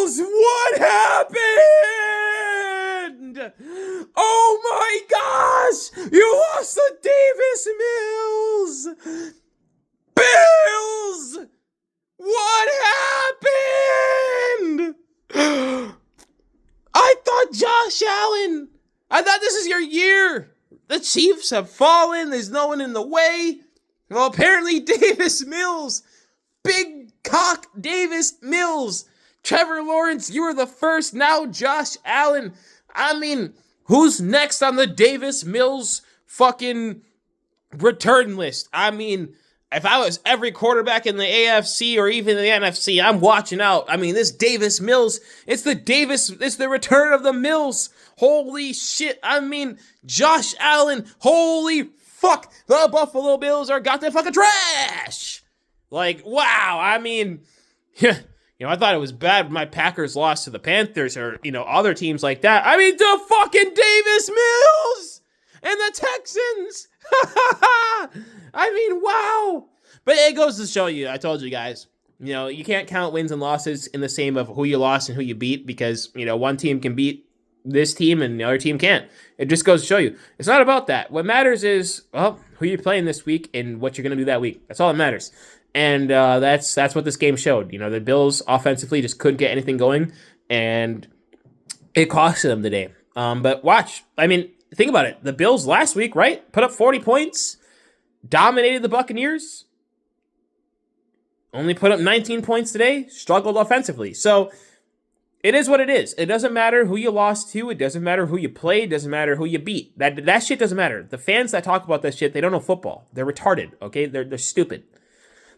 Bills, what happened? Oh my gosh! You lost to Davis Mills! Bills! What happened? I thought Josh Allen. I thought this is your year. The Chiefs have fallen. There's no one in the way. Well, apparently Davis Mills. Big cock Davis Mills. Trevor Lawrence, you were the first. Now Josh Allen. I mean, who's next on the Davis Mills fucking return list? I mean, if I was every quarterback in the AFC or even the NFC, I'm watching out. I mean, this Davis Mills, it's the return of the Mills. Holy shit. I mean, Josh Allen, holy fuck. The Buffalo Bills are goddamn fucking trash. Like, wow. I mean, I thought it was bad when my Packers lost to the Panthers or, other teams like that. I mean, the fucking Davis Mills and the Texans. I mean, wow. But it goes to show you, I told you guys, you can't count wins and losses in the same of who you lost and who you beat because, one team can beat this team and the other team can't. It just goes to show you. It's not about that. What matters is, who you're playing this week and what you're going to do that week. That's all that matters. And that's what this game showed. The Bills offensively just couldn't get anything going, and it cost them today. But watch. I mean, think about it. The Bills last week, right? Put up 40 points, dominated the Buccaneers, only put up 19 points today, struggled offensively. So it is what it is. It doesn't matter who you lost to. It doesn't matter who you played. It doesn't matter who you beat. That shit doesn't matter. The fans that talk about that shit, they don't know football. They're retarded, okay? They're stupid.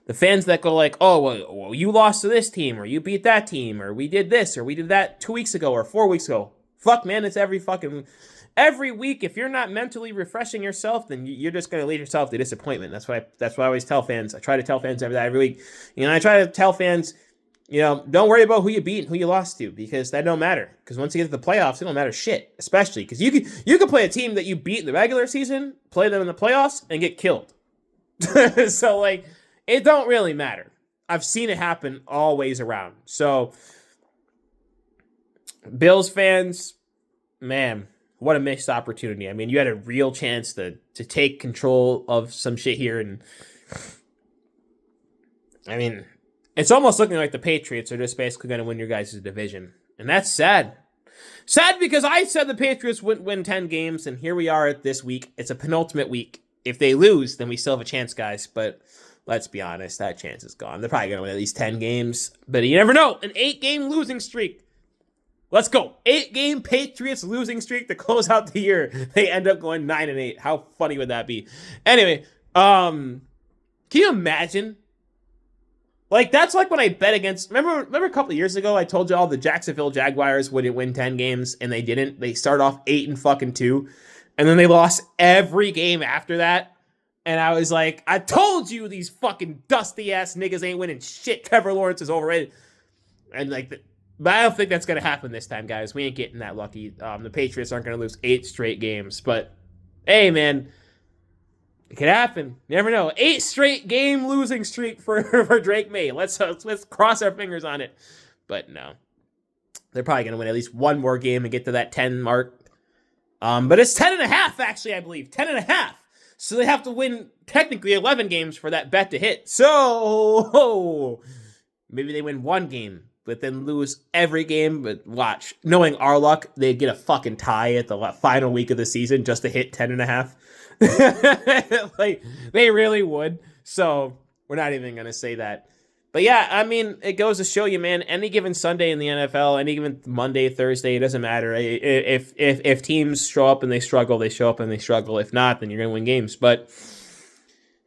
The fans that go like, oh, well, you lost to this team, or you beat that team, or we did this, or we did that 2 weeks ago, or 4 weeks ago. Fuck, man, it's every week. If you're not mentally refreshing yourself, then you're just going to lead yourself to disappointment. That's what I always tell fans. I try to tell fans every week. I try to tell fans, don't worry about who you beat and who you lost to, because that don't matter. Because once you get to the playoffs, it don't matter shit. Especially because you can play a team that you beat in the regular season, play them in the playoffs, and get killed. So, like, it don't really matter. I've seen it happen all ways around. So, Bills fans, man, what a missed opportunity. I mean, you had a real chance to take control of some shit here. And, I mean, it's almost looking like the Patriots are just basically going to win your guys' division. And that's sad. Sad because I said the Patriots wouldn't win 10 games, and here we are this week. It's a penultimate week. If they lose, then we still have a chance, guys. But let's be honest, that chance is gone. They're probably going to win at least 10 games. But you never know. An 8-game losing streak. Let's go. 8-game Patriots losing streak to close out the year. They end up going 9-8. How funny would that be? Anyway, can you imagine? Like, that's like when I bet against... Remember a couple of years ago, I told you all the Jacksonville Jaguars wouldn't win 10 games, and they didn't. They started off 8-2, and then they lost every game after that. And I was like, I told you these fucking dusty-ass niggas ain't winning shit. Trevor Lawrence is overrated. And, but I don't think that's going to happen this time, guys. We ain't getting that lucky. The Patriots aren't going to lose 8 straight games. But, hey, man, it could happen. You never know. 8 straight game losing streak for Drake May. Let's cross our fingers on it. But, no. They're probably going to win at least one more game and get to that 10 mark. But it's 10.5, actually, I believe. 10.5. So they have to win, technically, 11 games for that bet to hit. So, maybe they win one game, but then lose every game. But watch. Knowing our luck, they'd get a fucking tie at the final week of the season just to hit 10.5. Like, they really would. So, we're not even going to say that. But yeah, I mean, it goes to show you, man, any given Sunday in the NFL, any given Monday, Thursday, it doesn't matter. If teams show up and they struggle, they show up and they struggle. If not, then you're going to win games. But,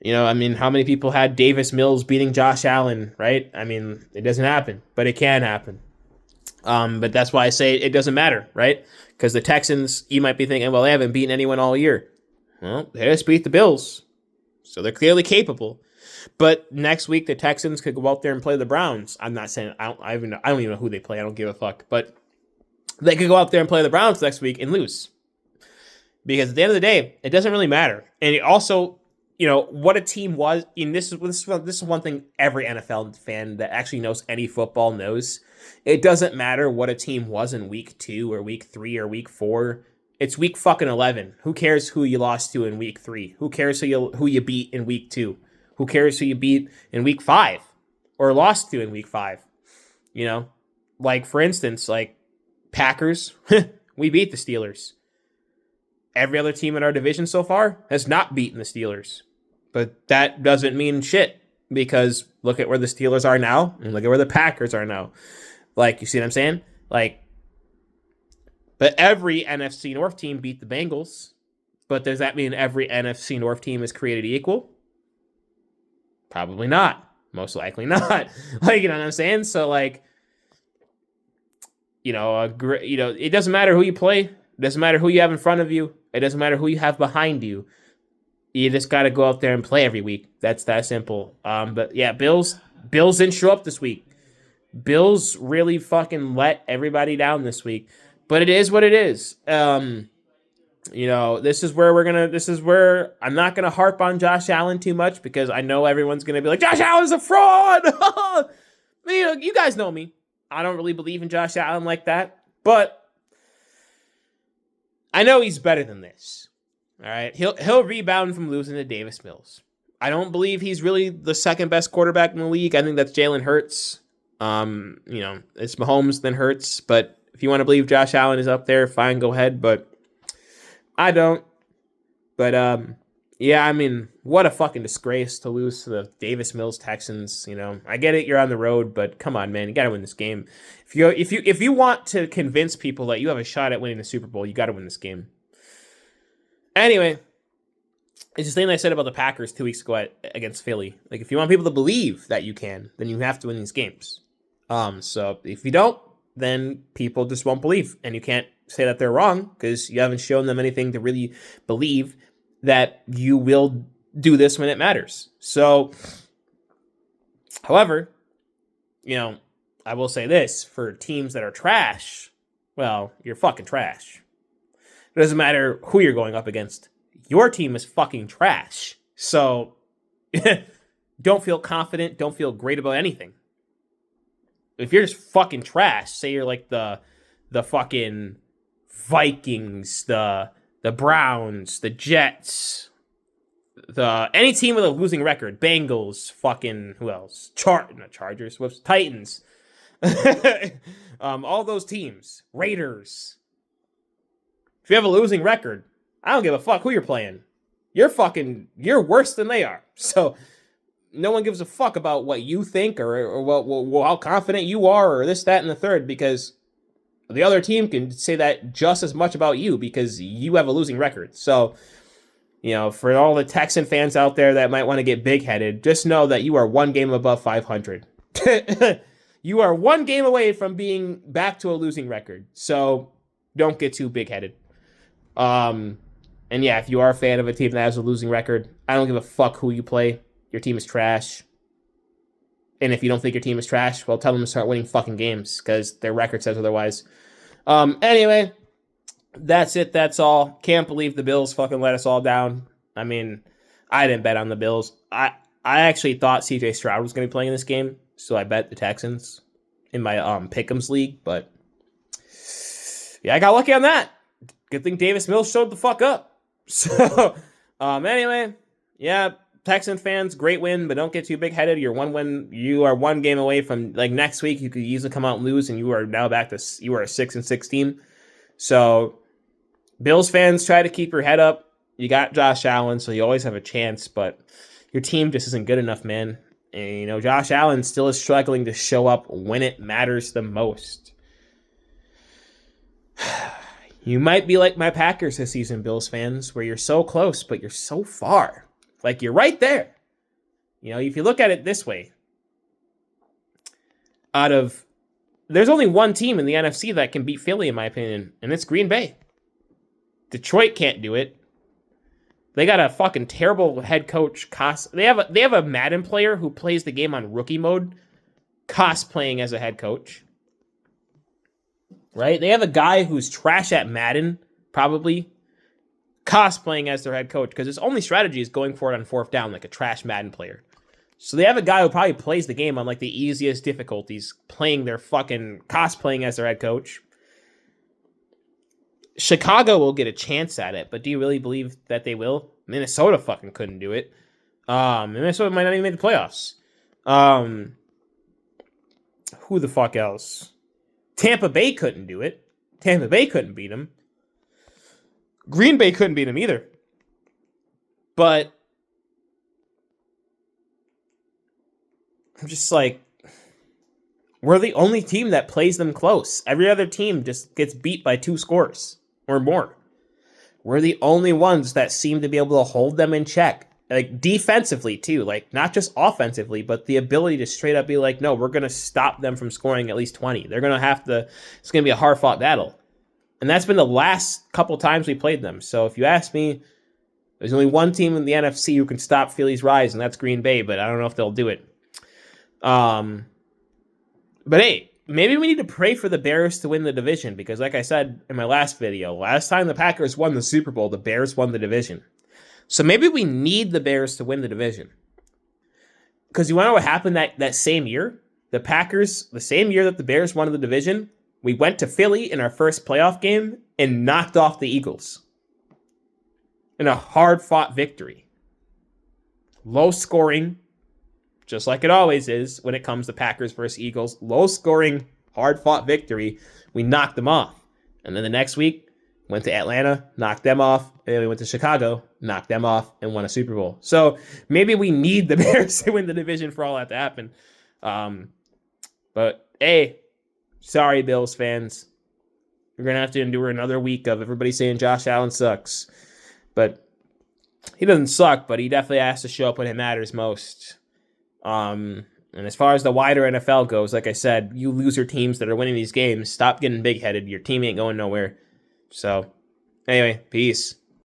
I mean, how many people had Davis Mills beating Josh Allen, right? I mean, it doesn't happen, but it can happen. But that's why I say it doesn't matter, right? Because the Texans, you might be thinking, well, they haven't beaten anyone all year. Well, they just beat the Bills. So they're clearly capable. But next week, the Texans could go out there and play the Browns. I'm not saying, I don't even know who they play. I don't give a fuck. But they could go out there and play the Browns next week and lose. Because at the end of the day, it doesn't really matter. And it also, what a team was. And this is one thing every NFL fan that actually knows any football knows. It doesn't matter what a team was in week 2 or week 3 or week 4. It's week fucking 11. Who cares who you lost to in week 3? Who cares who you beat in week 2? Who cares who you beat in week 5 or lost to in week 5? Like for instance, like Packers, we beat the Steelers. Every other team in our division so far has not beaten the Steelers. But that doesn't mean shit, because look at where the Steelers are now and look at where the Packers are now. Like, you see what I'm saying? Like, but every NFC North team beat the Bengals. But does that mean every NFC North team is created equal? Probably not. Most likely not. Like, you know what I'm saying? So, like, it doesn't matter who you play. It doesn't matter who you have in front of you. It doesn't matter who you have behind you. You just got to go out there and play every week. That's that simple. But yeah, Bills didn't show up this week. Bills really fucking let everybody down this week. But it is what it is. This is where I'm not going to harp on Josh Allen too much, because I know everyone's going to be like, Josh Allen's a fraud. You guys know me. I don't really believe in Josh Allen like that. But I know he's better than this. All right, he'll rebound from losing to Davis Mills. I don't believe he's really the second best quarterback in the league. I think that's Jalen Hurts. It's Mahomes then Hurts. But if you want to believe Josh Allen is up there, fine, go ahead. But I don't. But what a fucking disgrace to lose to the Davis Mills Texans. I get it, you're on the road, but come on, man, you got to win this game. If you want to convince people that you have a shot at winning the Super Bowl, you got to win this game. Anyway, it's the same I said about the Packers 2 weeks ago against Philly. Like, if you want people to believe that you can, then you have to win these games. So if you don't, then people just won't believe, and you can't say that they're wrong because you haven't shown them anything to really believe that you will do this when it matters. So, however, I will say this, for teams that are trash, well, you're fucking trash. It doesn't matter who you're going up against. Your team is fucking trash. So, don't feel confident. Don't feel great about anything. If you're just fucking trash, say you're like the fucking Vikings, the Browns, the Jets, any team with a losing record, Bengals, fucking, who else? Chargers, whoops, Titans. All those teams, Raiders. If you have a losing record, I don't give a fuck who you're playing. You're worse than they are. So no one gives a fuck about what you think or how confident you are or this, that, and the third, because the other team can say that just as much about you because you have a losing record. So, for all the Texan fans out there that might want to get big-headed, just know that you are one game above 500. You are one game away from being back to a losing record. So don't get too big-headed. And yeah, if you are a fan of a team that has a losing record, I don't give a fuck who you play. Your team is trash. And if you don't think your team is trash, well, tell them to start winning fucking games because their record says otherwise. Anyway, that's it. That's all. Can't believe the Bills fucking let us all down. I mean, I didn't bet on the Bills. I actually thought CJ Stroud was going to be playing in this game, so I bet the Texans in my Pick'ems league. But yeah, I got lucky on that. Good thing Davis Mills showed the fuck up. So anyway, yeah. Texan fans, great win, but don't get too big-headed. You are one game away from, like, next week, you could easily come out and lose, and you are now back to, you are a 6-6 team. So, Bills fans, try to keep your head up. You got Josh Allen, so you always have a chance, but your team just isn't good enough, man. And, Josh Allen still is struggling to show up when it matters the most. You might be like my Packers this season, Bills fans, where you're so close, but you're so far. Like, you're right there. If you look at it this way, there's only one team in the NFC that can beat Philly, in my opinion, and it's Green Bay. Detroit can't do it. They got a fucking terrible head coach. They have a Madden player who plays the game on rookie mode, cosplaying as a head coach. Right? They have a guy who's trash at Madden, probably, cosplaying as their head coach because his only strategy is going for it on fourth down like a trash Madden player. So they have a guy who probably plays the game on like the easiest difficulties, playing their fucking cosplaying as their head coach. Chicago will get a chance at it, but do you really believe that they will? Minnesota fucking couldn't do it. Minnesota might not even make the playoffs. Who the fuck else? Tampa Bay couldn't do it. Tampa Bay couldn't beat them. Green Bay couldn't beat them either. But I'm just like, we're the only team that plays them close. Every other team just gets beat by 2 scores or more. We're the only ones that seem to be able to hold them in check. Like defensively too, like not just offensively, but the ability to straight up be like, no, we're going to stop them from scoring at least 20. They're going to have to, it's going to be a hard fought battle. And that's been the last couple times we played them. So if you ask me, there's only one team in the NFC who can stop Philly's rise, and that's Green Bay, but I don't know if they'll do it. But hey, maybe we need to pray for the Bears to win the division, because like I said in my last video, last time the Packers won the Super Bowl, the Bears won the division. So maybe we need the Bears to win the division. Because you want to know what happened that same year? The Packers, the same year that the Bears won the division, we went to Philly in our first playoff game and knocked off the Eagles in a hard-fought victory. Low scoring, just like it always is when it comes to Packers versus Eagles. Low scoring, hard-fought victory. We knocked them off. And then the next week, went to Atlanta, knocked them off. And then we went to Chicago, knocked them off, and won a Super Bowl. So maybe we need the Bears to win the division for all that to happen. But hey, sorry, Bills fans. You're going to have to endure another week of everybody saying Josh Allen sucks. But he doesn't suck, but he definitely has to show up when it matters most. And as far as the wider NFL goes, like I said, you loser teams that are winning these games, stop getting big-headed. Your team ain't going nowhere. So, anyway, peace.